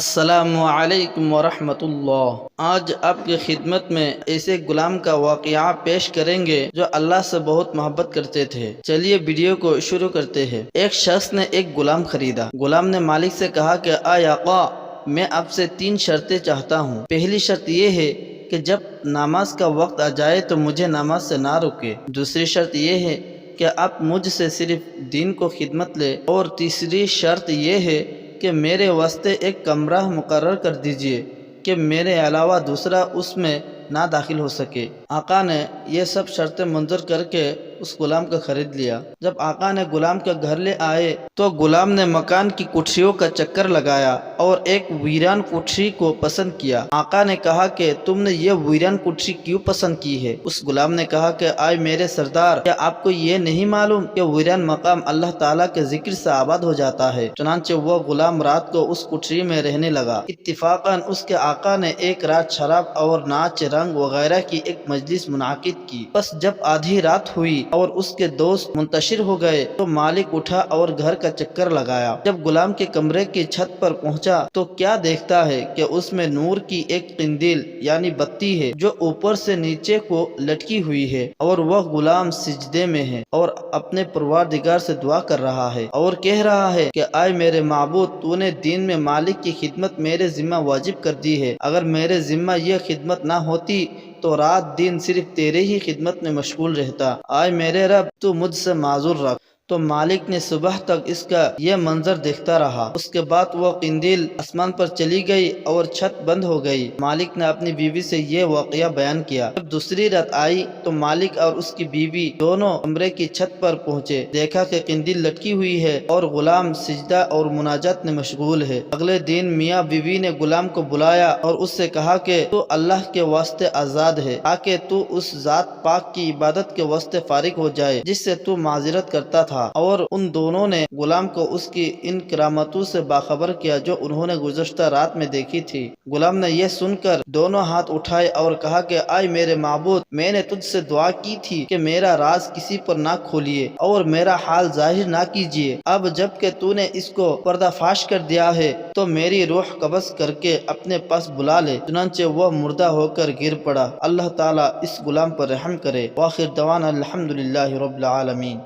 السلام علیکم ورحمۃ اللہ۔ آج آپ کی خدمت میں ایسے غلام کا واقعہ پیش کریں گے جو اللہ سے بہت محبت کرتے تھے۔ چلیے ویڈیو کو شروع کرتے ہیں۔ ایک شخص نے ایک غلام خریدا۔ غلام نے مالک سے کہا کہ اے آقا، میں آپ سے 3 شرطیں چاہتا ہوں۔ پہلی شرط یہ ہے کہ جب نماز کا وقت آ جائے تو مجھے نماز سے نہ روکے۔ دوسری شرط یہ ہے کہ آپ مجھ سے صرف دین کو خدمت لے، اور تیسری شرط یہ ہے کہ میرے واسطے ایک کمرہ مقرر کر دیجئے کہ میرے علاوہ دوسرا اس میں نہ داخل ہو سکے۔ آقا نے یہ سب شرطیں منظور کر کے اس غلام کو خرید لیا۔ جب آقا نے غلام کے گھر لے آئے تو غلام نے مکان کی کوٹھریوں کا چکر لگایا اور ایک ویران کوٹھری کو پسند کیا۔ آقا نے کہا کہ تم نے یہ ویران کوٹھری کیوں پسند کی ہے؟ اس غلام نے کہا کہ اے میرے سردار، کیا آپ کو یہ نہیں معلوم کہ ویران مقام اللہ تعالیٰ کے ذکر سے آباد ہو جاتا ہے؟ چنانچہ وہ غلام رات کو اس کوٹھری میں رہنے لگا۔ اتفاقاً اس کے آقا نے ایک رات شراب اور ناچ رنگ وغیرہ کی ایک مجلس منعقد کی۔ بس جب آدھی رات ہوئی اور اس کے دوست منتشر ہو گئے تو مالک اٹھا اور گھر کا چکر لگایا۔ جب غلام کے کمرے کی چھت پر پہنچا تو کیا دیکھتا ہے کہ اس میں نور کی ایک قندیل یعنی بتی ہے جو اوپر سے نیچے کو لٹکی ہوئی ہے، اور وہ غلام سجدے میں ہے اور اپنے پروردگار سے دعا کر رہا ہے اور کہہ رہا ہے کہ اے میرے معبود، تو نے دین میں مالک کی خدمت میرے ذمہ واجب کر دی ہے۔ اگر میرے ذمہ یہ خدمت نہ ہوتی تو رات دن صرف تیرے ہی خدمت میں مشغول رہتا۔ اے میرے رب، تو مجھ سے معذور رکھ۔ تو مالک نے صبح تک اس کا یہ منظر دیکھتا رہا۔ اس کے بعد وہ قندیل آسمان پر چلی گئی اور چھت بند ہو گئی۔ مالک نے اپنی بیوی سے یہ واقعہ بیان کیا۔ جب دوسری رات آئی تو مالک اور اس کی بیوی دونوں کمرے کی چھت پر پہنچے، دیکھا کہ قندیل لٹکی ہوئی ہے اور غلام سجدہ اور مناجات میں مشغول ہے۔ اگلے دن میاں بیوی نے غلام کو بلایا اور اس سے کہا کہ تو اللہ کے واسطے آزاد ہے، تاکہ تو اس ذات پاک کی عبادت کے واسطے فارغ ہو جائے جس سے تو معذرت کرتا تھا۔ اور ان دونوں نے غلام کو اس کی ان کرامتوں سے باخبر کیا جو انہوں نے گزشتہ رات میں دیکھی تھی۔ غلام نے یہ سن کر دونوں ہاتھ اٹھائے اور کہا کہ اے میرے معبود، میں نے تجھ سے دعا کی تھی کہ میرا راز کسی پر نہ کھولیے اور میرا حال ظاہر نہ کیجیے۔ اب جب کہ تو نے اس کو پردہ فاش کر دیا ہے تو میری روح قبض کر کے اپنے پاس بلا لے۔ چنانچہ وہ مردہ ہو کر گر پڑا۔ اللہ تعالیٰ اس غلام پر رحم کرے۔ وآخر دعوانا الحمدللہ رب العالمین۔